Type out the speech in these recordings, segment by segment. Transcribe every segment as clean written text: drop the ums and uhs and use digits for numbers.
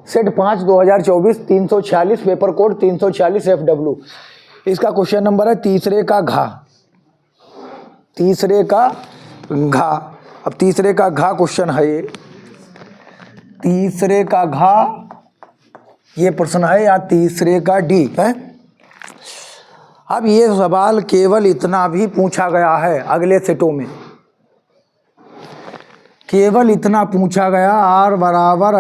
Set 5 2024 346 paper code 346 FW। इसका question number है तीसरे का घा। अब तीसरे का घा क्वेश्चन है ये, तीसरे का घा ये प्रश्न है या तीसरे का डी है। अब ये सवाल केवल इतना भी पूछा गया है अगले सेटों में, केवल इतना पूछा गया R बराबर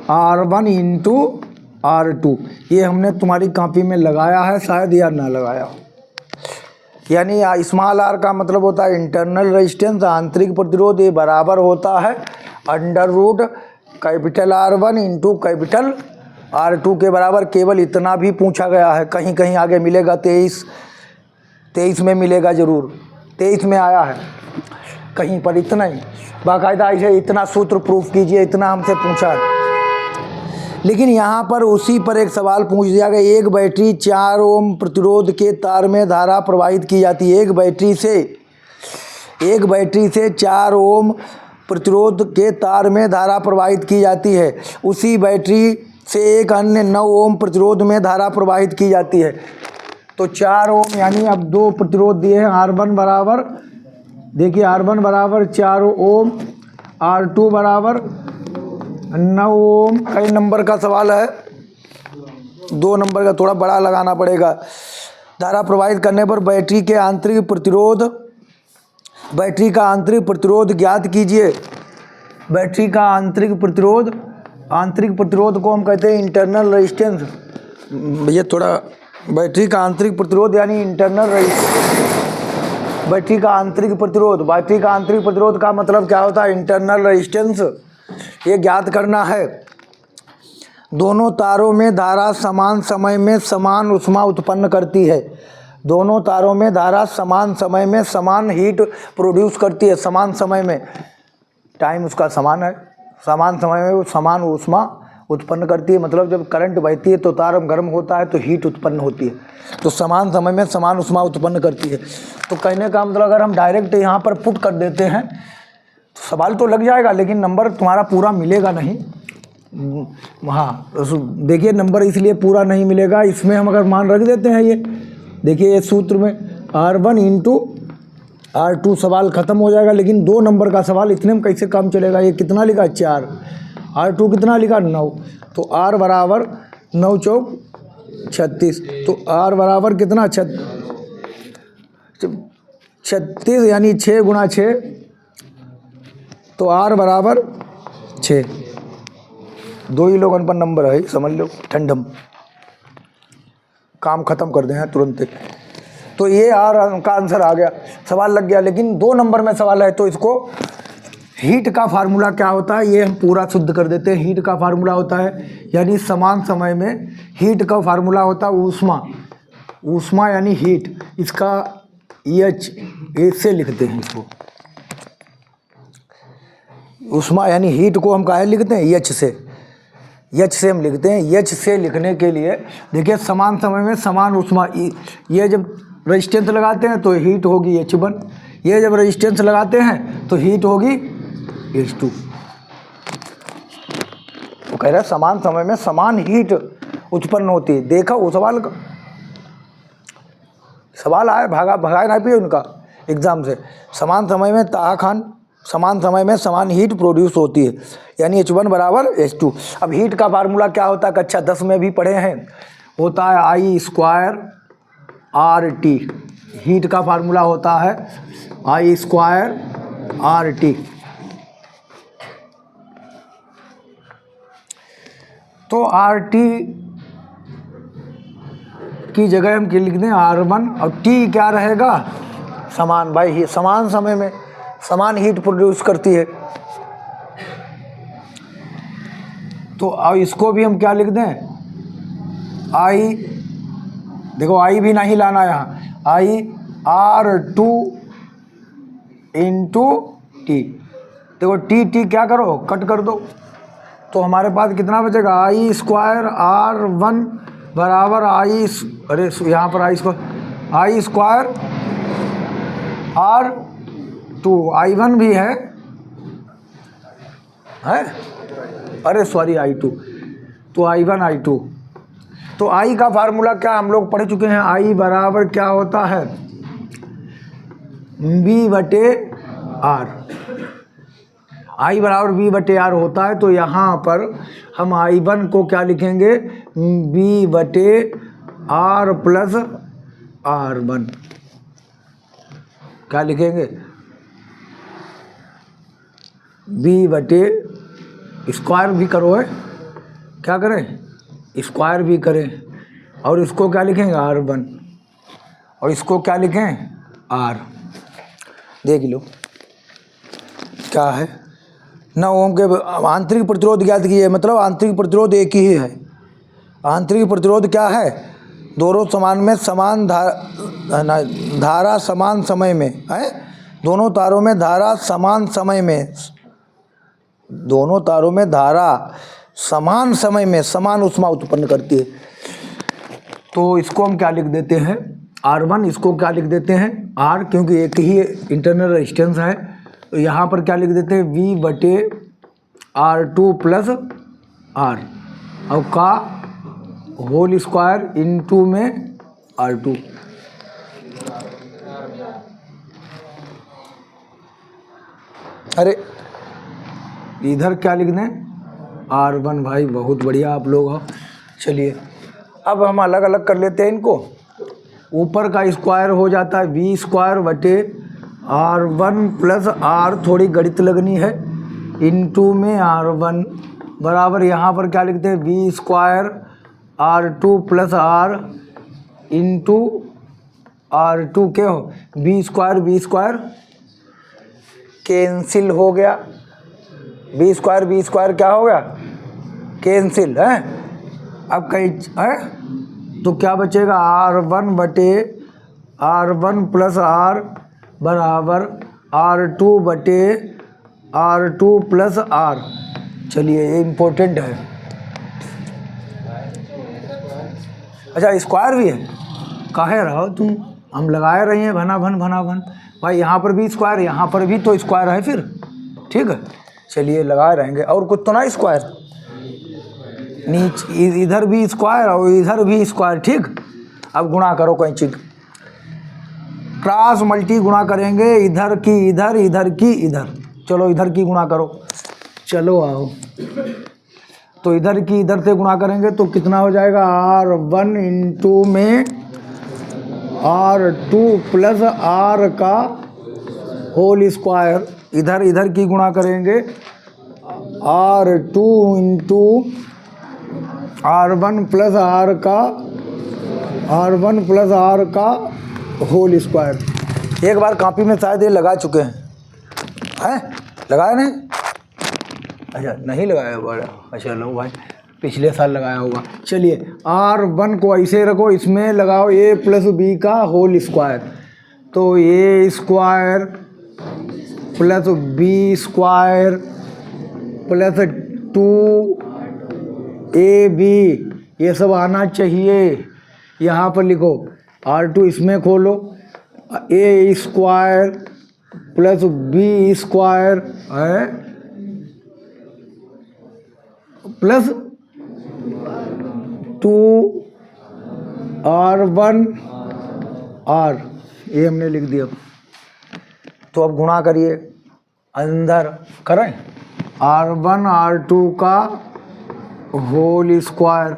√R1 इंटू R2। ये हमने तुम्हारी कॉपी में लगाया है शायद या ना लगाया हो। यानी स्मॉल r का मतलब होता है इंटरनल रेजिस्टेंस, आंतरिक प्रतिरोध। ये बराबर होता है √capital R1 into capital R2 के बराबर। केवल इतना भी पूछा गया है, कहीं कहीं आगे मिलेगा 23 में मिलेगा ज़रूर, 23 में आया है कहीं पर। इतना ही बाकायदा ऐसे इतना सूत्र प्रूफ कीजिए, इतना हमसे पूछा है। लेकिन यहाँ पर उसी पर एक सवाल पूछ दिया गया, एक बैटरी 4 ओम प्रतिरोध के तार में धारा प्रवाहित की जाती है। एक बैटरी से 4 ओम प्रतिरोध के तार में धारा प्रवाहित की जाती है। उसी बैटरी से एक अन्य 9 ओम प्रतिरोध में धारा प्रवाहित की जाती है। तो 4 ओम यानी अब 2 प्रतिरोध दिए हैं। R1 बराबर, देखिए R1 बराबर 4 ओम, R2 बराबर 9 ओम। कई नंबर का सवाल है, 2 नंबर का थोड़ा बड़ा लगाना पड़ेगा। धारा प्रवाहित करने पर बैटरी का आंतरिक प्रतिरोध ज्ञात कीजिए। बैटरी का आंतरिक प्रतिरोध को हम कहते हैं इंटरनल रेजिस्टेंस। ये थोड़ा बैटरी का आंतरिक प्रतिरोध यानी इंटरनल रेजिस्टेंस। बैटरी का आंतरिक प्रतिरोध का मतलब क्या होता है? Internal resistance. ये ज्ञात करना है। दोनों तारों में धारा समान समय में समान ऊष्मा उत्पन्न करती है। दोनों तारों में धारा समान समय में समान हीट प्रोड्यूस करती है। समान समय में टाइम उसका समान है, समान समय में वो समान ऊष्मा उत्पन्न करती है। मतलब जब करंट बहती है तो तार गर्म होता है तो हीट उत्पन्न होती है। तो समान समय में समान ऊष्मा उत्पन्न करती है। तो कहने का मतलब अगर हम डायरेक्ट यहाँ पर पुट कर देते हैं तो सवाल तो लग जाएगा, लेकिन नंबर तुम्हारा पूरा मिलेगा नहीं। हाँ देखिए, नंबर इसलिए पूरा नहीं मिलेगा, इसमें हम अगर मान रख देते हैं, ये देखिए ये सूत्र में R1 इंटू R2 सवाल ख़त्म हो जाएगा। लेकिन 2 नंबर का सवाल इतने में कैसे काम चलेगा? ये कितना लिखा? 4, R2 कितना लिखा? 9। तो R बराबर 9 चौक 36। तो R बराबर कितना? 36 यानी 6 गुणा 6, तो R बराबर 6। 2 ही लोगों पर नंबर है, समझ लो। ठंडम काम ख़त्म कर दें तुरंत। तो ये R का आंसर आ गया, सवाल लग गया। लेकिन 2 नंबर में सवाल है तो इसको हीट का फार्मूला क्या होता है ये हम पूरा शुद्ध कर देते हैं। हीट का फार्मूला होता है यानी समान समय में हीट का फार्मूला होता है ऊष्मा यानी हीट। इसका H से लिखते हैं इसको। ऊष्मा यानी हीट को हम काहे लिखते हैं? H से हम लिखते हैं। H से लिखने के लिए देखिए समान समय में समान ऊष्मा, ये जब रेजिस्टेंस लगाते हैं तो हीट होगी H1, ये जब रेजिस्टेंस लगाते हैं तो हीट होगी H2। वो कह रहा है समान समय में समान हीट उत्पन्न होती है। देखा वो सवाल आया, भगाए ना भी उनका एग्जाम से। समान समय में समान समय में समान हीट प्रोड्यूस होती है यानी H1 बराबर H2। अब हीट का फार्मूला क्या होता है? कक्षा 10 में भी पढ़े हैं, होता है I²RT। हीट का फार्मूला होता है I²RT। तो RT की जगह हम क्या लिख दें? R1। और T क्या रहेगा? समान। भाई समान समय में समान हीट प्रोड्यूस करती है। तो अब इसको भी हम क्या लिख दें? देखो I भी नहीं लाना यहाँ, IR2 इंटू T। देखो T क्या करो, कट कर दो। तो हमारे पास कितना बचेगा? I²R1 बराबर अरे यहाँ पर I² R2। I1 भी है अरे सॉरी I2, तो I1 I2। तो I का फार्मूला क्या हम लोग पढ़ चुके हैं, I बराबर क्या होता है, V/R। I बराबर V/R होता है, तो यहाँ पर हम I1 को क्या लिखेंगे, V/R प्लस R1, क्या लिखेंगे, V/स्क्वायर भी करो है, क्या करें, स्क्वायर भी करें, और इसको क्या लिखेंगे R1, और इसको क्या लिखें R। देख लो क्या है, 9 ओम के आंतरिक प्रतिरोध ज्ञात कीजिए, मतलब आंतरिक प्रतिरोध एक ही है। आंतरिक प्रतिरोध क्या है, दोनों समान में समान धारा समान समय में है, दोनों तारों में धारा समान समय में, दोनों तारों में धारा समान समय में समान ऊष्मा उत्पन्न करती है। तो इसको हम क्या लिख देते हैं R1, इसको क्या लिख देते हैं R, क्योंकि एक ही इंटरनल रेजिस्टेंस है। तो यहाँ पर क्या लिख देते हैं V/R2 प्लस R, और का होल स्क्वायर इनटू में R2। अरे इधर क्या लिख दें R1, भाई बहुत बढ़िया आप लोग हो। चलिए अब हम अलग अलग कर लेते हैं इनको। ऊपर का स्क्वायर हो जाता है V²/R1 प्लस R, थोड़ी गणित लगनी है, इनटू में R1 बराबर यहाँ पर क्या लिखते हैं V²/R2 plus R into R2 क्या हो, V² कैंसिल हो गया, V² क्या हो गया, कैंसिल है। अब कहीं है तो क्या बचेगा R1/R1 प्लस R बराबर R2/R2 प्लस R। चलिए ये इम्पोर्टेंट है। अच्छा स्क्वायर भी है, काहे रहो तुम, हम लगाए रही हैं भना भन भाई, यहाँ पर भी स्क्वायर, यहाँ पर भी तो स्क्वायर है फिर, ठीक है। चलिए लगाए रहेंगे, और कुछ तो ना स्क्वायर, नीचे इधर भी स्क्वायर और इधर भी स्क्वायर, ठीक। अब गुणा करो कोई चीज, क्रॉस मल्टी गुणा करेंगे, इधर की इधर, इधर की इधर, चलो इधर की गुणा करो, चलो आओ। तो इधर की इधर से गुणा करेंगे तो कितना हो जाएगा R1 इंटू में R2 प्लस R का होल स्क्वायर, इधर इधर की गुणा करेंगे R2 into R1 plus R का होल स्क्वायर। एक बार कॉपी में शायद ये लगा चुके हैं लगाया नहीं, अच्छा नहीं लगाया बड़ा, अच्छा लो भाई पिछले साल लगाया होगा। चलिए R1 को ऐसे रखो, इसमें लगाओ A प्लस B का होल स्क्वायर, तो A² plus B² plus 2AB, ये सब आना चाहिए। यहाँ पर लिखो R2, इसमें खोलो A² प्लस B² है प्लस 2R1R, ये हमने लिख दिया। तो अब गुणा करिए, अंदर करें R1 R2 का whole square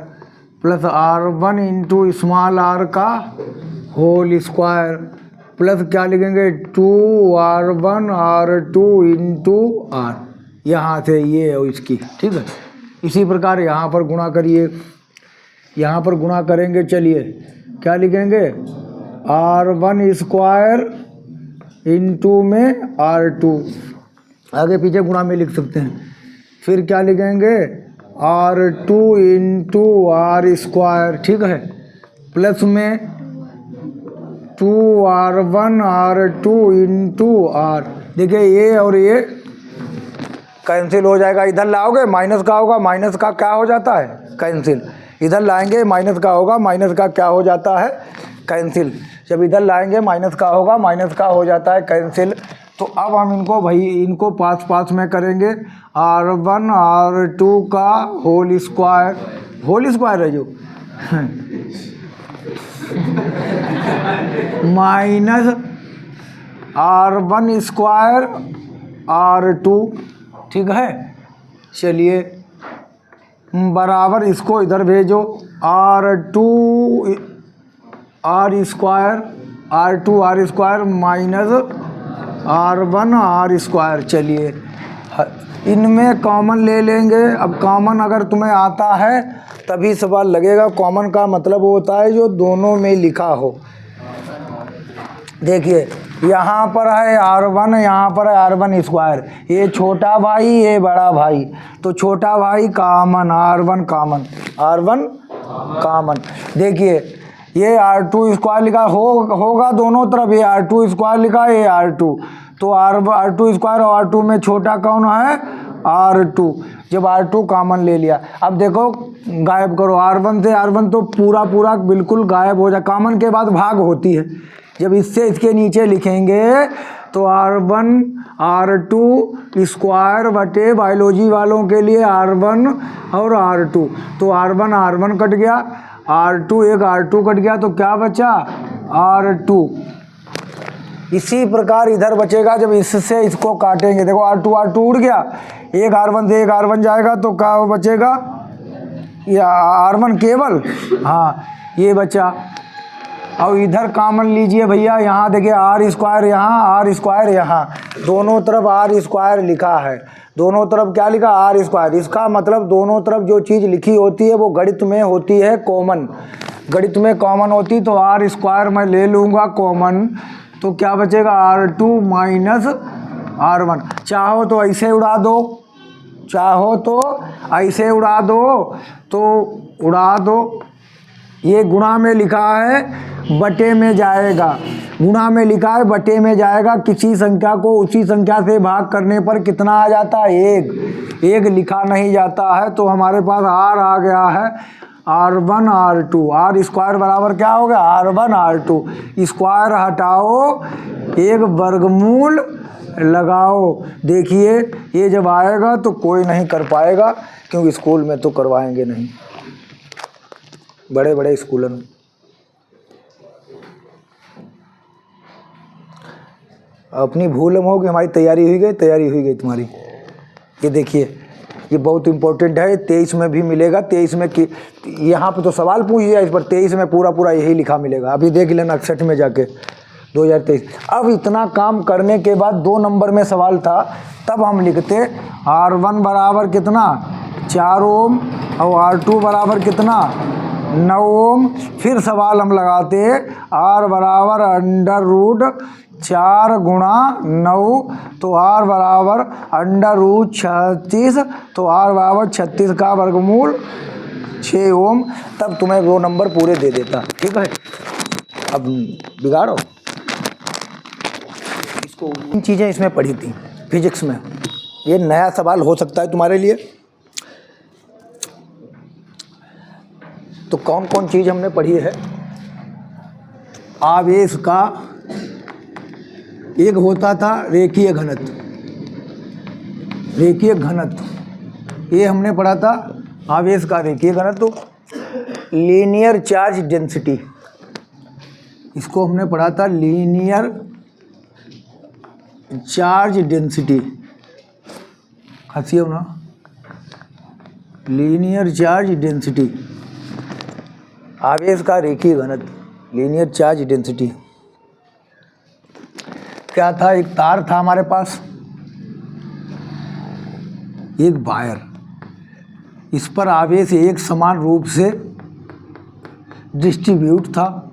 plus R1 into small r का होल स्क्वायर प्लस क्या लिखेंगे 2R1 R2 इंटू R, यहाँ से ये है इसकी, ठीक है। इसी प्रकार यहाँ पर गुणा करिए, यहाँ पर गुणा करेंगे, चलिए क्या लिखेंगे R1 स्क्वायर इंटू में R2, आगे पीछे गुणा में लिख सकते हैं। फिर क्या लिखेंगे R2 इंटू R स्क्वायर, ठीक है, प्लस में 2R1 R2 इंटू R। देखिए ये और ये कैंसिल हो जाएगा, इधर लाओगे माइनस का होगा, माइनस का क्या हो जाता है कैंसिल, इधर लाएंगे माइनस का होगा, माइनस का क्या हो जाता है कैंसिल, जब इधर लाएंगे माइनस का होगा, माइनस का हो जाता है कैंसिल। तो अब हम इनको भाई इनको पास पास में करेंगे। R1 R2 का होल स्क्वायर है जो माइनस R1 स्क्वायर R2, ठीक है। चलिए बराबर इसको इधर भेजो, R2 R square minus R1 R square. चलिए इनमें कॉमन ले लेंगे। अब कॉमन अगर तुम्हें आता है तभी सवाल लगेगा। कॉमन का मतलब होता है जो दोनों में लिखा हो। देखिए यहाँ पर है R1, यहाँ पर है R1 स्क्वायर, ये छोटा भाई ये बड़ा भाई, तो छोटा भाई कॉमन R1 कॉमन। देखिए ये R2 स्क्वायर लिखा होगा दोनों तरफ, ये R2 स्क्वायर लिखा है, ये R2, तो R2 स्क्वायर और R2 में छोटा कौन है R2। जब R2 कॉमन ले लिया, अब देखो गायब करो R1 से, R1 तो पूरा बिल्कुल गायब हो जाए। कॉमन के बाद भाग होती है, जब इससे इसके नीचे लिखेंगे तो R1 R2 स्क्वायर बटे बायोलॉजी वालों के लिए R1 और R2, तो R1 कट गया, R2 एक R2 कट गया, तो क्या बचा R2। इसी प्रकार इधर बचेगा, जब इससे इसको काटेंगे, देखो R2 उड़ गया, एक R1 से एक R1 जाएगा तो क्या बचेगा, या R1 केवल, हाँ ये बचा। और इधर कॉमन लीजिए भैया, यहाँ देखिए R स्क्वायर यहाँ, R स्क्वायर यहाँ, दोनों तरफ R स्क्वायर लिखा है, दोनों तरफ क्या लिखा R स्क्वायर। इसका मतलब दोनों तरफ जो चीज़ लिखी होती है वो गणित में होती है कॉमन, गणित में कॉमन होती, तो R स्क्वायर मैं ले लूँगा कॉमन, तो क्या बचेगा R2 माइनस R1। चाहो तो ऐसे उड़ा दो, चाहो तो ऐसे उड़ा दो, तो उड़ा दो। ये गुणा में लिखा है बटे में जाएगा, गुणा में लिखा है बटे में जाएगा। किसी संख्या को उसी संख्या से भाग करने पर कितना आ जाता है, एक लिखा नहीं जाता है। तो हमारे पास R आ गया है R1 R2, R स्क्वायर बराबर क्या हो गया R1 R2, स्क्वायर हटाओ एक वर्गमूल लगाओ। देखिए ये जब आएगा तो कोई नहीं कर पाएगा, क्योंकि स्कूल में तो करवाएंगे नहीं, बड़े स्कूलों में। अपनी भूल हम हो कि हमारी तैयारी हुई गई तुम्हारी। ये देखिए ये बहुत इम्पोर्टेंट है, 23 में भी मिलेगा, 23 में कि यहाँ पे तो सवाल पूछ दिया इस पर, 23 में पूरा यही लिखा मिलेगा। अभी देख लेना 61 में जाके 2023। अब इतना काम करने के बाद 2 नंबर में सवाल था, तब हम लिखते R1 बराबर कितना 4 ओम और R2 बराबर कितना 9 ओम। फिर सवाल हम लगाते R बराबर √4 गुणा 9, तो R बराबर √36, तो R बराबर 36 का वर्गमूल 6 ओम। तब तुम्हें 2 नंबर पूरे दे देता, ठीक है। अब बिगाड़ो इसको। इन चीज़ें इसमें पढ़ी थी फिजिक्स में, ये नया सवाल हो सकता है तुम्हारे लिए। तो कौन कौन चीज़ हमने पढ़ी है, आवेश का एक होता था रेखीय घनत्व, ये हमने पढ़ा था आवेश का रेखीय घनत्व। लीनियर चार्ज डेंसिटी, इसको हमने पढ़ा था लीनियर चार्ज डेंसिटी, हंसिए ना, लीनियर चार्ज डेंसिटी, आवेश का रेखीय घनत्व, लीनियर चार्ज डेंसिटी। क्या था, एक तार था हमारे पास, एक वायर, इस पर आवेश एक समान रूप से डिस्ट्रीब्यूट था,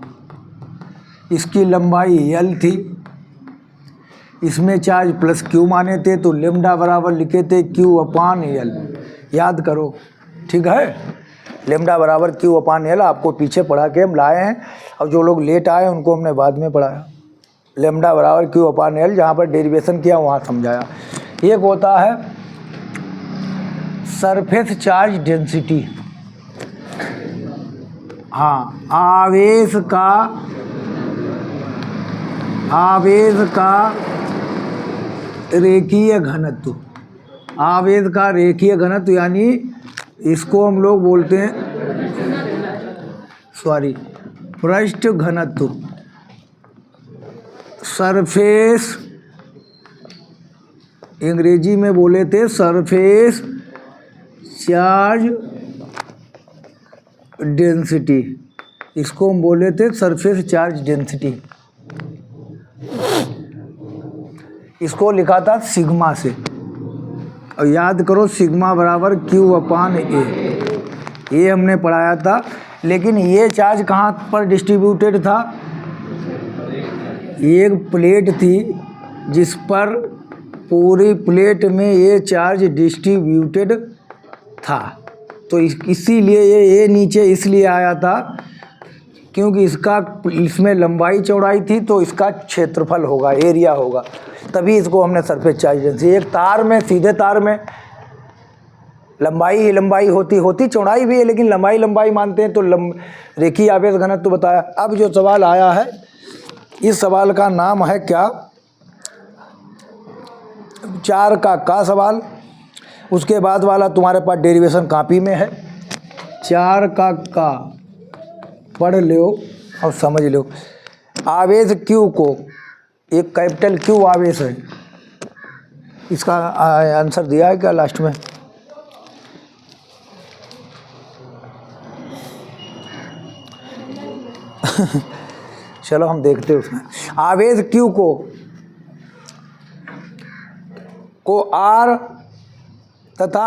इसकी लंबाई L थी, इसमें चार्ज प्लस Q माने थे, तो लेम्डा बराबर लिखे थे Q/L, याद करो, ठीक है। लेम्डा बराबर Q/L आपको पीछे पढ़ा के हम लाए हैं, और जो लोग लेट आए उनको हमने बाद में पढ़ाया। लेम्डा बराबर Q/L, जहाँ पर डेरिवेशन किया वहाँ समझाया। एक होता है सरफेस चार्ज डेंसिटी, हाँ आवेश का रेखीय घनत्व, आवेश का रेखीय घनत्व, यानी इसको हम लोग बोलते हैं पृष्ठ घनत्व, सरफेस, अंग्रेजी में बोले थे सरफेस चार्ज डेंसिटी, इसको हम बोले थे सरफेस चार्ज डेंसिटी। इसको लिखा था सिग्मा से, और याद करो सिग्मा बराबर Q/A, ये हमने पढ़ाया था। लेकिन ये चार्ज कहाँ पर डिस्ट्रीब्यूटेड था? एक प्लेट थी जिस पर पूरी प्लेट में ये चार्ज डिस्ट्रीब्यूटेड था, तो इसीलिए ये नीचे इसलिए आया था क्योंकि इसमें लंबाई चौड़ाई थी, तो इसका क्षेत्रफल होगा, एरिया होगा, तभी इसको हमने सरफेस चार्ज डेंसिटी। एक तार में, सीधे तार में लंबाई ही लंबाई होती चौड़ाई भी है, लेकिन लंबाई मानते हैं, तो रेखीय आवेश घनत्व तो बताया। अब जो सवाल आया है, इस सवाल का नाम है क्या? 4 का सवाल। उसके बाद वाला तुम्हारे पास डेरिवेशन कॉपी में है। 4 का पढ़ लो और समझ लो। आवेश Q को, एक कैपिटल Q आवेश है, इसका आंसर दिया है क्या लास्ट में? चलो हम देखते हैं उसमें। आवेश Q को R तथा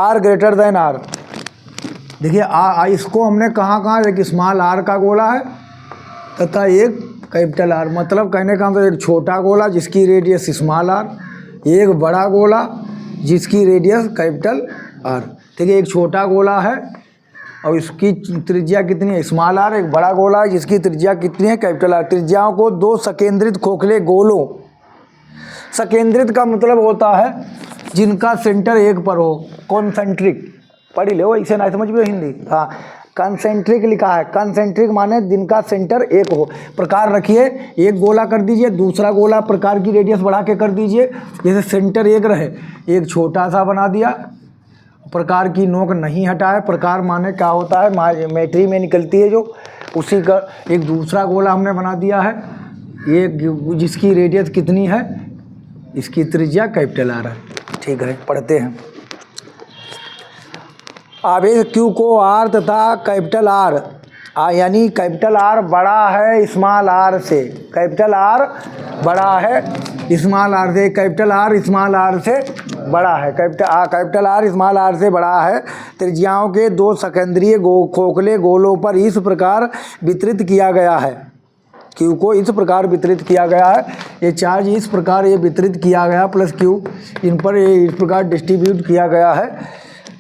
R ग्रेटर देन R, देखिए इसको हमने कहाँ एक स्मॉल r का गोला है तथा एक कैपिटल R, मतलब कहने का मतलब एक छोटा गोला जिसकी रेडियस स्मॉल r, एक बड़ा गोला जिसकी रेडियस कैपिटल R। ठीक है, एक छोटा गोला है और इसकी त्रिज्या कितनी है? Small r। एक बड़ा गोला है जिसकी त्रिज्या कितनी है? Capital R। त्रिज्याओं को 2 संकेंद्रित खोखले गोलों, संकेंद्रित का मतलब होता है जिनका सेंटर एक पर हो, कॉन्सेंट्रिक, पढ़ ही लो, इसे ना समझ में हिंदी। हाँ, कंसेंट्रिक लिखा है, कंसेंट्रिक माने जिनका सेंटर एक हो। प्रकार रखिए, एक गोला कर दीजिए, दूसरा गोला प्रकार की रेडियस बढ़ा के कर दीजिए, जैसे सेंटर एक रहे, एक छोटा सा बना दिया, प्रकार की नोक नहीं हटाए। प्रकार माने क्या होता है? मैट्री में निकलती है जो, उसी का एक दूसरा गोला हमने बना दिया है, एक जिसकी रेडियस कितनी है? इसकी त्रिज्या कैपिटल R है। ठीक है, पढ़ते हैं। आवेश Q को R तथा कैपिटल R, यानी कैपिटल R बड़ा है स्मॉल r से, कैपिटल R बड़ा है स्मॉल r से, कैपिटल R स्मॉल r से बड़ा है, कैपिटल R स्मॉल r से बड़ा है। त्रिज्याओं के 2 संकेंद्रीय खोखले गोलों पर इस प्रकार वितरित किया गया है। Q को इस प्रकार वितरित किया गया है, ये चार्ज इस प्रकार ये वितरित किया गया, प्लस Q इन पर ये इस प्रकार डिस्ट्रीब्यूट किया गया है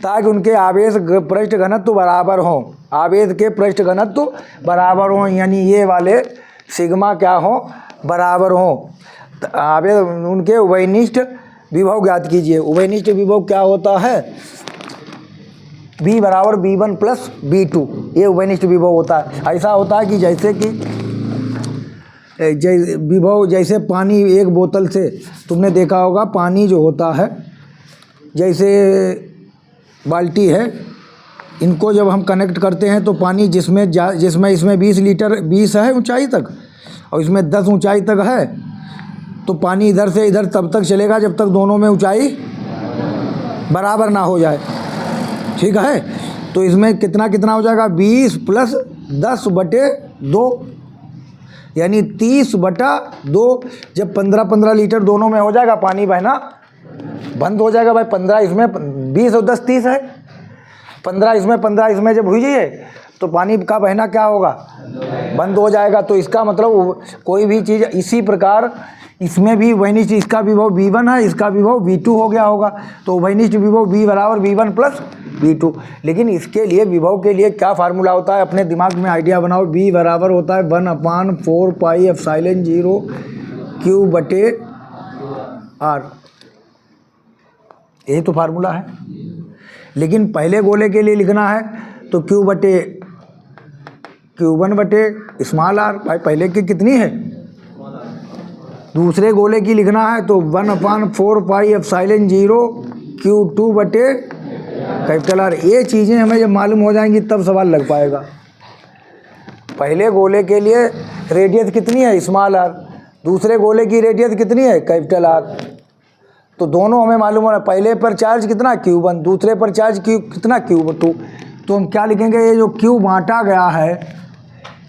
ताकि उनके आवेश पृष्ठ घनत्व बराबर हों। आवेश के पृष्ठ घनत्व बराबर हों, यानी ये वाले सिग्मा क्या हो? बराबर हों। आवेश उनके उभयनिष्ठ विभव ज्ञात कीजिए। उभयनिष्ठ विभव क्या होता है? V बराबर V1 प्लस V2, ये उभयनिष्ठ विभव होता है। ऐसा होता है कि जैसे कि विभव, जैसे पानी एक बोतल से, तुमने देखा होगा पानी जो होता है, जैसे बाल्टी है, इनको जब हम कनेक्ट करते हैं तो पानी जिसमें इसमें 20 लीटर 20 है ऊंचाई तक और इसमें 10 ऊंचाई तक है, तो पानी इधर से इधर तब तक चलेगा जब तक दोनों में ऊंचाई बराबर ना हो जाए। ठीक है, तो इसमें कितना हो जाएगा? 20 प्लस 10/2, यानी 30/2। जब 15 लीटर दोनों में हो जाएगा, पानी बहना बंद हो जाएगा भाई। 15 इसमें, 20 और 10 30 है, 15 इसमें जब हुई जाइए तो पानी का बहना क्या होगा? बंद हो जाएगा। तो इसका मतलब कोई भी चीज़ इसी प्रकार इसमें भी उभयनिष्ठ, इसका विभव V1 है, इसका विभव V2 हो गया होगा, तो उभयनिष्ठ विभव V बराबर V1 प्लस V2। लेकिन इसके लिए विभव के लिए क्या फार्मूला होता है? अपने दिमाग में आइडिया बनाओ। V बराबर होता है 1/4 पाई एप्सिलॉन 0 Q/R, यही तो फार्मूला है। लेकिन पहले गोले के लिए लिखना है तो Q1 बटे स्मॉल r। भाई पहले की कितनी है? दूसरे गोले की लिखना है तो 1/4πε0 Q2 बटे कैपिटल आर। ये चीज़ें हमें जब मालूम हो जाएंगी तब सवाल लग पाएगा। पहले गोले के लिए रेडियस कितनी है स्मॉल आर, दूसरे गोले की रेडियस कितनी है कैपिटल आर। तो दोनों हमें मालूम होना, पहले पर चार्ज कितना Q1, दूसरे पर चार्ज कितना Q2। तो हम क्या लिखेंगे, ये जो Q बांटा गया है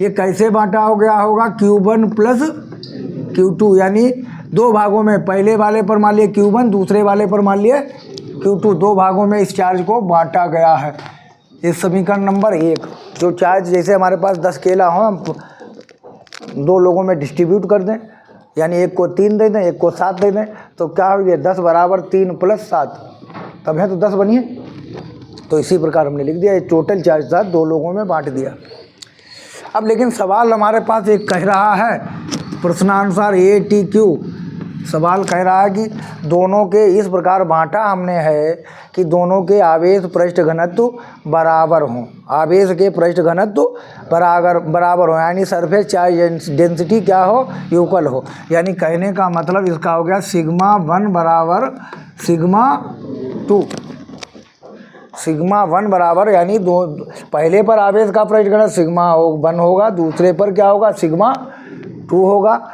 ये कैसे बांटा हो गया होगा, Q1 प्लस Q2, यानी दो भागों में, पहले वाले पर मान लिए Q1, दूसरे वाले पर मान लिए Q2, दो भागों में इस चार्ज को बांटा गया है। इस समीकरण नंबर 1, जो चार्ज जैसे हमारे पास 10 केला हो, हम दो लोगों में डिस्ट्रीब्यूट कर दें, यानी एक को 3 दे दें, एक को 7 दे दें, तो क्या हो गया 10 बराबर 3 + 7, तब है तो 10 बनिए। तो इसी प्रकार हमने लिख दिया, ये टोटल चार्ज था, दो लोगों में बांट दिया। अब लेकिन सवाल हमारे पास एक कह रहा है प्रश्नानुसार ATQ, सवाल कह रहा है कि दोनों के इस प्रकार बांटा हमने है कि दोनों के आवेश पृष्ठ घनत्व बराबर हों, आवेश के पृष्ठ घनत्व बराबर हो, यानी सरफेस चार्ज डेंसिटी क्या हो, इक्वल हो। यानी कहने का मतलब इसका हो गया σ1 बराबर σ2, σ1 बराबर, यानी दो पहले पर आवेश का पृष्ठ घनत्व σ1 होगा, दूसरे पर क्या होगा σ2 होगा।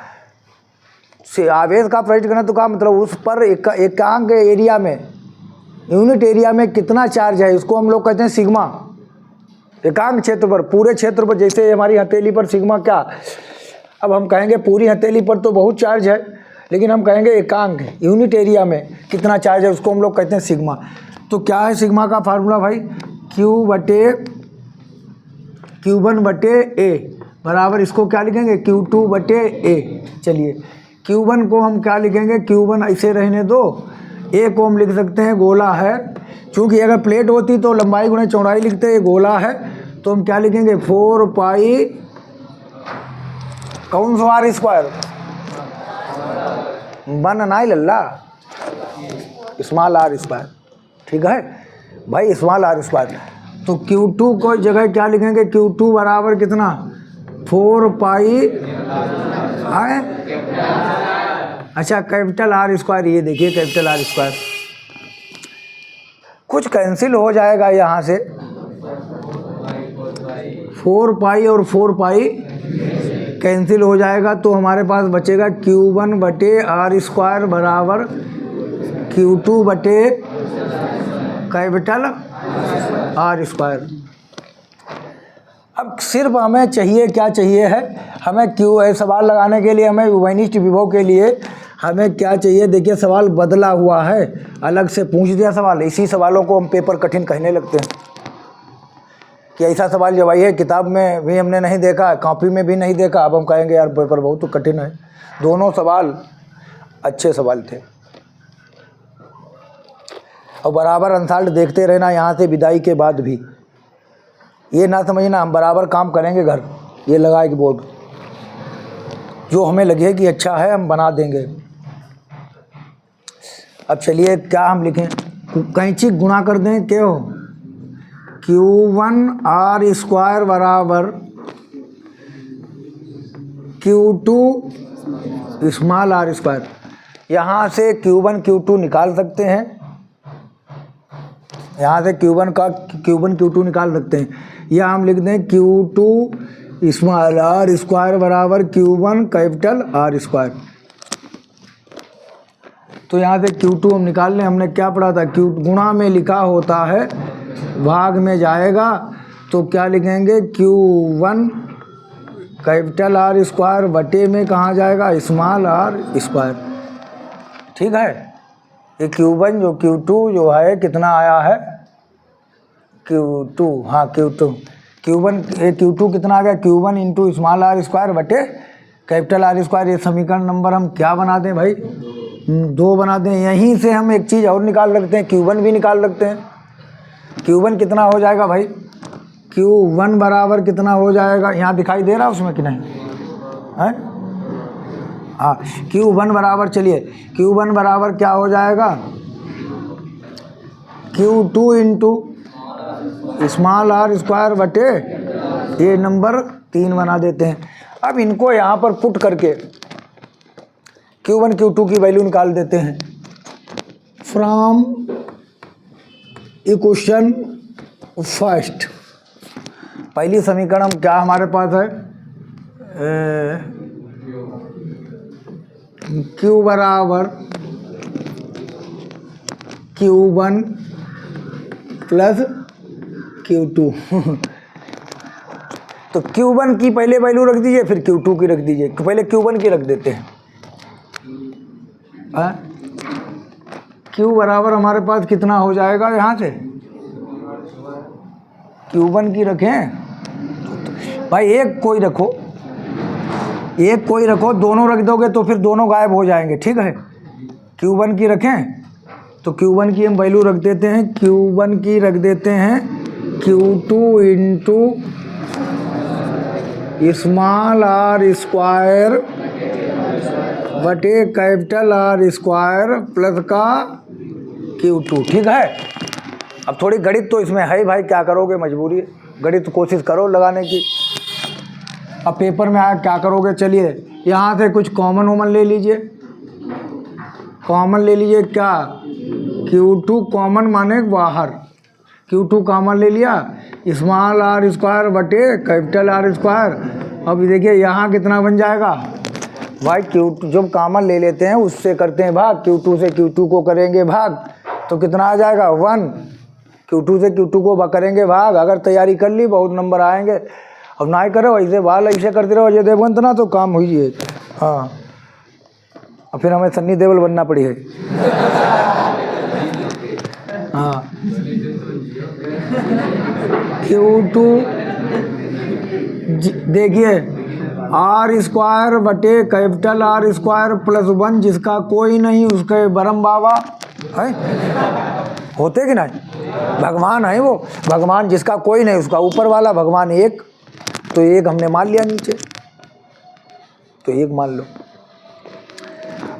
आवेश का पृष्ठ घनत्व का मतलब उस पर एकांक एरिया में, यूनिट एरिया में कितना चार्ज है, इसको हम लोग कहते हैं सिग्मा। एकांक क्षेत्र पर, पूरे क्षेत्र पर, जैसे हमारी हथेली पर सिग्मा क्या, अब हम कहेंगे पूरी हथेली पर तो बहुत चार्ज है, लेकिन हम कहेंगे एकांक यूनिट एरिया में कितना चार्ज है, उसको हम लोग कहते हैं सिग्मा। तो क्या है सिग्मा का फार्मूला भाई, Q1/A बराबर, इसको क्या लिखेंगे Q2/A। चलिए Q1 को हम क्या लिखेंगे, Q1 ऐसे रहने दो, A को हम लिख सकते हैं गोला है, चूँकि अगर प्लेट होती तो लंबाई गुणे चौड़ाई लिखते हैं, गोला है तो हम क्या लिखेंगे 4π कौन सा R स्क्वायर, बन ना लल्ला स्मॉल R स्क्वायर, ठीक है भाई, स्मॉल R स्क्वायर। तो Q2 को जगह क्या लिखेंगे, Q2 बराबर कितना 4π है, अच्छा कैपिटल R स्क्वायर, ये देखिए कैपिटल R स्क्वायर, कुछ कैंसिल हो जाएगा यहाँ से, 4π और 4π कैंसिल हो जाएगा, तो हमारे पास बचेगा Q1/R स्क्वायर बराबर Q2 बटे कैपिटल R स्क्वायर। अब सिर्फ हमें चाहिए, क्या चाहिए है हमें, सवाल लगाने के लिए हमें उभयनिष्ठ विभव के लिए हमें क्या चाहिए, देखिए सवाल बदला हुआ है, अलग से पूछ दिया सवाल। इसी सवालों को हम पेपर कठिन कहने लगते हैं कि ऐसा सवाल जब आई है, किताब में भी हमने नहीं देखा, कॉपी में भी नहीं देखा, अब हम कहेंगे यार पेपर बहुत कठिन है। दोनों सवाल अच्छे सवाल थे, और बराबर अंसाल्ट देखते रहना यहाँ से विदाई के बाद भी, ये ना समझना हम बराबर काम करेंगे घर, ये लगा एक बोर्ड, जो हमें लगे कि अच्छा है हम बना देंगे। अब चलिए क्या हम लिखें, कैंची गुणा कर दें, क्या हो Q1R स्क्वायर बराबर Q2 स्मॉल R स्क्वायर। यहाँ से Q1 Q2 निकाल सकते हैं, यहाँ से Q1 Q2 निकाल सकते हैं, या हम लिख दें Q2 स्मॉल R स्क्वायर बराबर Q1 कैपिटल R स्क्वायर। तो यहाँ से Q2 हम निकाल लें, हमने क्या पढ़ा था, Q गुणा में लिखा होता है भाग में जाएगा, तो क्या लिखेंगे Q1 कैपिटल R स्क्वायर बटे में कहाँ जाएगा स्मॉल R स्क्वायर, ठीक है। ये Q1 जो Q2 जो है कितना आया है Q2, हाँ Q2 कितना आ गया, Q1 into small R square बटे कैपिटल R स्क्वायर। ये समीकरण नंबर हम क्या बना दें भाई, 2 बना दें। यहीं से हम एक चीज़ और निकाल सकते हैं, Q1 भी निकाल सकते हैं। Q1 कितना हो जाएगा भाई, Q1 बराबर कितना हो जाएगा, यहाँ दिखाई दे रहा है उसमें कि नहीं है, हाँ Q1 बराबर, चलिए Q1 बराबर क्या हो जाएगा Q2 into small R square बटे, ये नंबर 3 बना देते हैं। अब इनको यहाँ पर पुट करके Q1 Q2 की वैल्यू निकाल देते हैं फ्रॉम इक्वेशन फर्स्ट। पहली समीकरण क्या हमारे पास है, Q बराबर Q1 प्लस Q2 तो Q1 की पहले वैल्यू रख दीजिए, फिर Q2 की रख दीजिए। पहले Q1 की रख देते हैं। Q बराबर हमारे पास कितना हो जाएगा, यहाँ से Q1 की रखें भाई, एक कोई रखो, दोनों रख दोगे तो फिर दोनों गायब हो जाएंगे, ठीक है। Q1 की रखें तो Q1 की हम वैल्यू रख देते हैं, Q1 की रख देते हैं Q2 into small R square बटे कैपिटल आर स्क्वायर प्लस का Q2, ठीक है। अब थोड़ी गणित तो इसमें है भाई, क्या करोगे, मजबूरी है, गणित कोशिश करो लगाने की। अब पेपर में आया क्या करोगे, चलिए यहाँ से कुछ कॉमन वॉमन ले लीजिए, कॉमन ले लीजिए क्या, Q2 कॉमन माने बाहर, Q2 कॉमन ले लिया, स्मॉल आर स्क्वायर बटे कैपिटल आर स्क्वायर। अब देखिए यहाँ कितना बन जाएगा भाई, Q2 जब कॉमन ले लेते हैं उससे करते हैं भाग, Q2 से Q2 को करेंगे भाग तो कितना आ जाएगा 1, Q2 से Q2 को करेंगे भाग। अगर तैयारी कर ली बहुत नंबर आएंगे, अब ना ही करो ऐसे बाल ऐसे करते रहो अजय देवगन तो ना तो काम हुई है। हाँ, और फिर हमें सन्नी देओल बनना पड़ी है। हाँ, Q2 देखिए आर स्क्वायर बटे कैपिटल आर स्क्वायर प्लस 1, जिसका कोई नहीं उसके बरम बाबा है, होते कि नहीं, भगवान है वो, भगवान जिसका कोई नहीं उसका ऊपर वाला भगवान एक, तो एक हमने मान लिया नीचे, तो एक मान लो।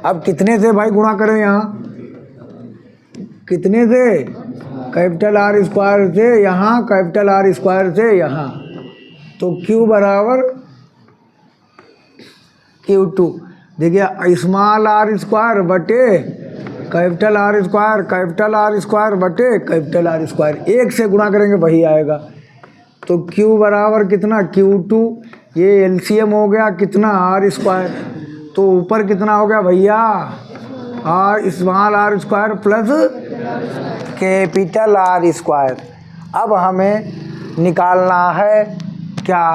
अब कितने से भाई गुणा करें, यहाँ कितने से, कैपिटल आर स्क्वायर से यहाँ, कैपिटल आर स्क्वायर से यहाँ, तो Q बराबर Q2 देखिए स्मॉल आर स्क्वायर बटे capital R square, capital R square बटे कैपिटल आर स्क्वायर, एक से गुणा करेंगे वही आएगा। तो Q बराबर कितना Q2, ये एलसीएम हो गया कितना आर स्क्वायर, तो ऊपर कितना हो गया भैया R small R square plus capital R square. अब हमें निकालना है क्या,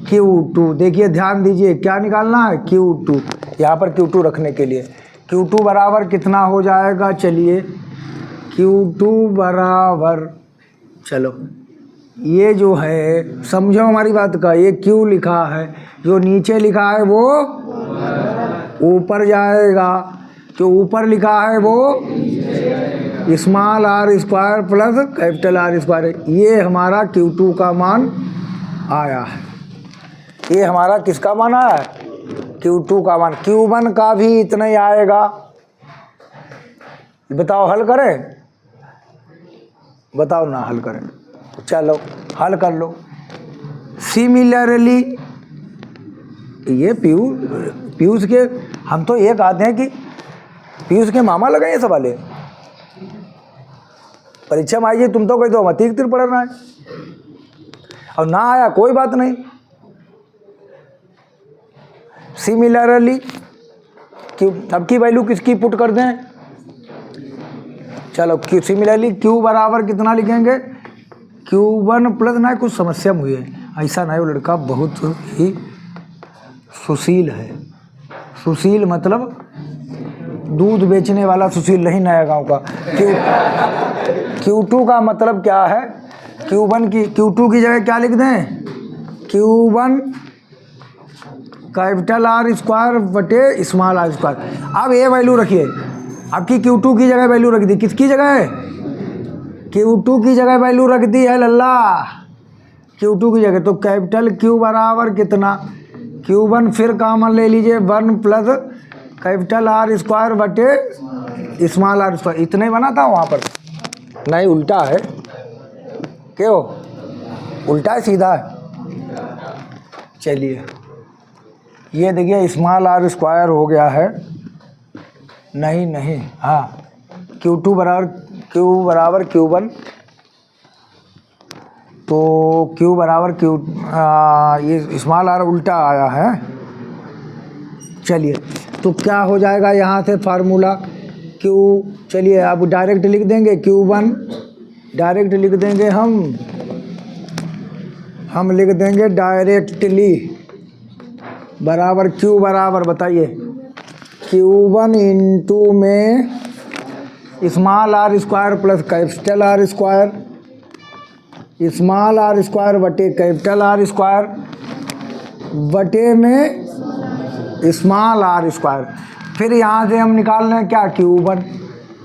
Q2। देखिए ध्यान दीजिए क्या निकालना है, Q2, यहाँ पर Q2 रखने के लिए Q2 बराबर कितना हो जाएगा, चलिए Q2 बराबर, चलो ये जो है समझो हमारी बात का, ये Q लिखा है, जो नीचे लिखा है वो ऊपर जाएगा, जो ऊपर लिखा है वो small R square plus capital R square. ये हमारा Q2 का मान आया है, ये हमारा किसका मान आया है, Q2 का मान। Q1 का भी इतना ही आएगा, बताओ हल करें, बताओ ना हल करें, चलो हल कर लो। सिमिलरली ये पीयूष के, हम तो ये कहते हैं कि पीयूष के मामा लगे ये सवाल, परीक्षा में आइए तुम तो कही दो मतीक तिर पढ़ना है, और ना आया कोई बात नहीं। सिमिलरली अब की वैल्यू किसकी पुट कर दें, चलो सिमिलरली Q बराबर कितना लिखेंगे, Q1 प्लस, ना कुछ समस्या हुई है, ऐसा नहीं, वो लड़का बहुत ही सुशील है, सुशील मतलब दूध बेचने वाला सुशील नहीं, नया गांव का। Q2 का मतलब क्या है, Q2 की जगह क्या लिख दें, Q1 कैपिटल आर स्क्वायर बटे स्मॉल आर स्क्वायर। अब ये वैल्यू रखिए, आपकी Q2 की जगह वैल्यू रख दी, किसकी जगह है, Q2 की जगह वैल्यू रख दी है लल्ला, Q2 की जगह, तो कैपिटल Q बराबर कितना, Q1 फिर कॉमन ले लीजिए 1 प्लस कैपिटल आर स्क्वायर बटे स्मॉल आर स्क्वायर। इतने बना था वहाँ पर, नहीं उल्टा है, क्यों उल्टा है सीधा है। चलिए ये देखिए स्मॉल आर स्क्वायर हो गया है नहीं नहीं, हाँ Q2 बराबर Q1, तो Q बराबर ये स्मॉल r उल्टा आया है। चलिए तो क्या हो जाएगा यहाँ से फार्मूला Q, चलिए आप डायरेक्ट लिख देंगे Q1, डायरेक्ट लिख देंगे हम लिख देंगे डायरेक्टली बराबर Q बराबर बताइए Q1 इंटू में small r square plus capital R square, small r square बटे कैपिटल R स्क्वायर बटे में स्मॉल r स्क्वायर। फिर यहाँ से हम निकाल लें क्या Q1।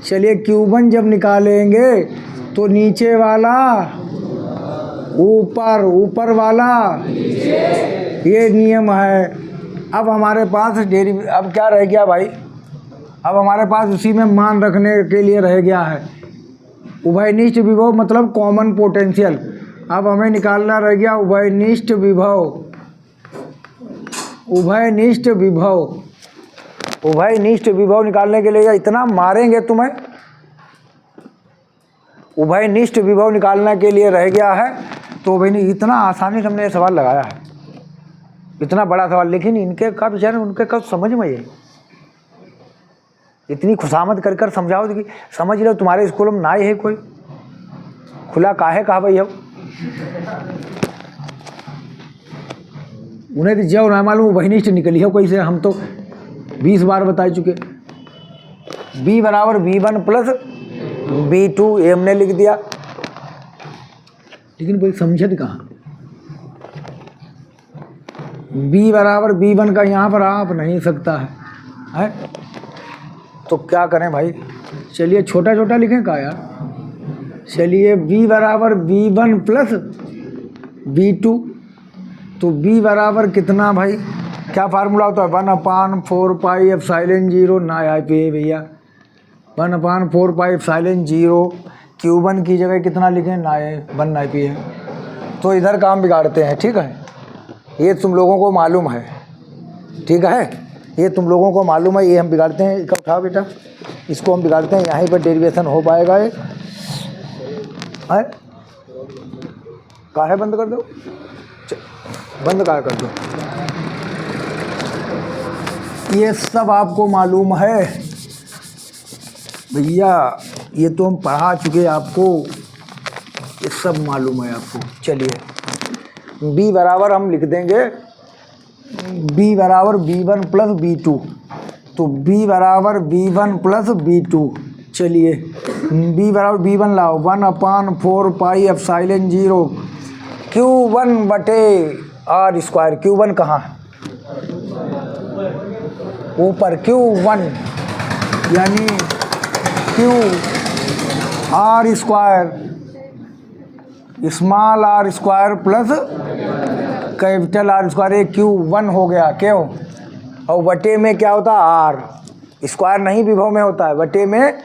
चलिए Q1 जब निकालेंगे तो नीचे वाला ऊपर, ऊपर वाला ये नियम है। अब हमारे पास अब क्या रह गया भाई, अब हमारे पास उसी में मान रखने के लिए रह गया है उभयनिष्ठ विभव मतलब कॉमन पोटेंशियल। अब हमें निकालना रह गया उभयनिष्ठ विभव, उभयनिष्ठ विभव, उभयनिष्ठ विभव निकालने के लिए इतना मारेंगे तुम्हें, उभयनिष्ठ विभव निकालने के लिए रह गया है। तो भाई इतना आसानी से हमने ये सवाल लगाया है, इतना बड़ा सवाल, लेकिन इनके का बेचारे उनके कब समझ में ये इतनी खुशामद कर कर समझाओ कि समझ लो तुम्हारे स्कूल में ना है कोई खुला काहे कहा भाई। अब उन्हें तो जो ना मालूम वही निकली है कोई से, हम तो 20 बार बता चुके। B बराबर B1 प्लस B2 ये हमने लिख दिया, लेकिन कोई समझे कहाँ। B बराबर B1 का यहाँ पर आप नहीं सकता है, तो क्या करें भाई। चलिए छोटा छोटा लिखें का यार। चलिए B बराबर B1 प्लस B2, तो B बराबर कितना भाई, क्या फार्मूला होता है 1/4 पाई एप्सिलॉन 0 ना आई पे भैया 1/4 पाई एप्सिलॉन 0। Q1 की जगह कितना लिखें ना 1 आई पी है। तो इधर काम बिगाड़ते हैं, ठीक है, ये तुम लोगों को मालूम है, ठीक है, ये तुम लोगों को मालूम है, ये हम बिगाड़ते हैं। इसका उठाओ बेटा, इसको हम बिगाड़ते हैं, यहीं पर डेरिवेशन हो पाएगा ये है। काहे बंद कर दो, बंद काहे कर दो, ये सब आपको मालूम है भैया, ये तो हम पढ़ा चुके आपको, ये सब मालूम है आपको। चलिए B बराबर हम लिख देंगे B बराबर B1 प्लस B2, तो B बराबर B1 प्लस B2। चलिए B बराबर B1 लाओ 1/4 पाई एप्सिलॉन 0 Q1 बटे R स्क्वायर। Q1 कहाँ है, ऊपर Q1 यानी Q R square small r square plus capital R square, ये Q1 हो गया क्यों, और बटे में क्या होता है R स्क्वायर नहीं विभव में होता है, बटे में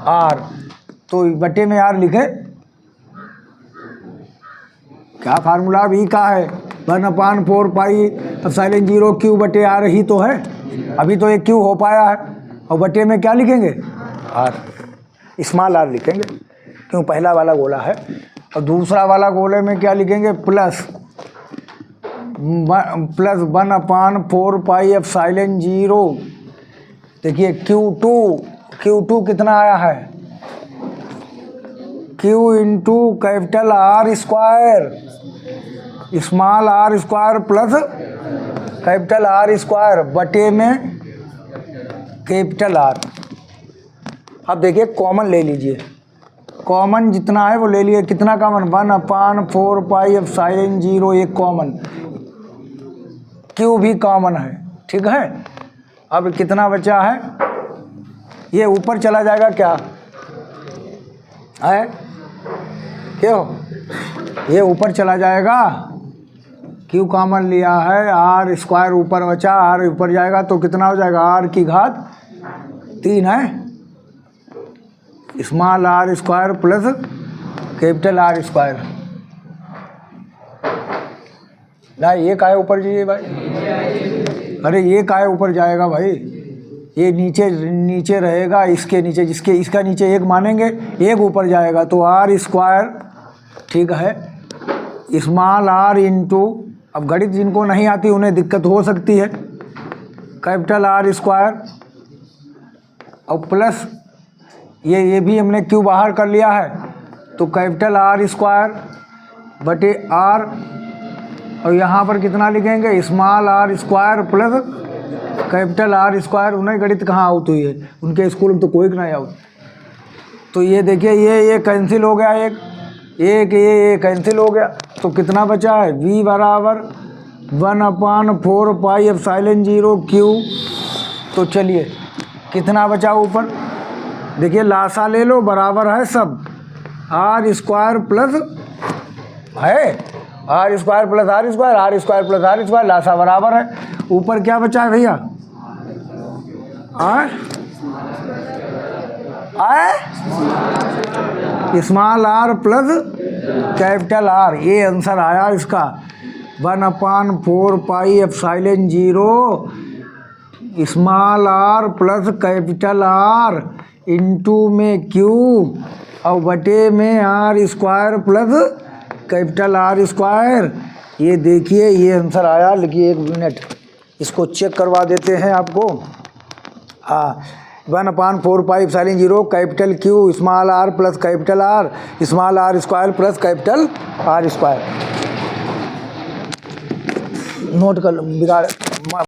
R, तो बटे में R लिखें। क्या फार्मूला भी का है 1/4 पाई एप्सिलॉन 0 Q बटे R ही तो है, अभी तो ये Q हो पाया है, और बटे में क्या लिखेंगे R, स्मॉल r लिखेंगे क्यों पहला वाला गोला है, और दूसरा वाला गोले में क्या लिखेंगे प्लस 1/4 पाई एप्सिलॉन 0। देखिए Q2 कितना आया है, Q into capital R square small r square plus capital R square बटे में कैपिटल R। अब देखिए कॉमन ले लीजिए, कॉमन जितना है वो ले लिए, कितना कॉमन 1/4 पाई एप्सिलॉन 0, एक कॉमन, Q भी कॉमन है, ठीक है। अब कितना बचा है, ये ऊपर चला जाएगा क्या है, क्यों ये ऊपर चला जाएगा, Q कॉमन लिया है, R स्क्वायर ऊपर बचा, R ऊपर जाएगा तो कितना हो जाएगा R की घात 3 है, small r square plus capital R square. ना ये काहे ऊपर जाइए भाई, अरे ये काहे ऊपर जाएगा भाई, ये नीचे नीचे रहेगा, इसके नीचे, जिसके इसका नीचे एक मानेंगे, एक ऊपर जाएगा तो आर स्क्वायर, ठीक है, स्मॉल आर इंटू, अब गणित जिनको नहीं आती उन्हें दिक्कत हो सकती है, कैपिटल आर स्क्वायर और प्लस ये भी हमने क्यू बाहर कर लिया है, तो कैपिटल आर स्क्वायर बटे आर, और यहाँ पर कितना लिखेंगे, small R square plus capital R square. उन्हें गणित कहाँ आउट हुई है, उनके स्कूल में तो कोई नहीं आउट। तो ये देखिए ये कैंसिल हो गया, ये कैंसिल हो गया, तो कितना बचा है, v बराबर 1/4 पाई एप्सिलॉन 0 क्यू। तो चलिए कितना बचा ऊपर, देखिए लासा ले लो, बराबर है सब, आर स्क्वायर प्लस है R square plus R square, R square plus R square, लासा बराबर है। ऊपर क्या बचा है भैया, small R plus capital R, ये आंसर आया इसका 1/4 pi epsilon 0 small R plus capital R into में क्यू और बटे में R square plus capital R square. ये देखिए ये आंसर आया, लिखिए 1 मिनट इसको चेक करवा देते हैं आपको। हाँ, 1/4 pi epsilon 0 capital Q small R plus capital R small R square plus capital R square. Note कर लो, बिगाड़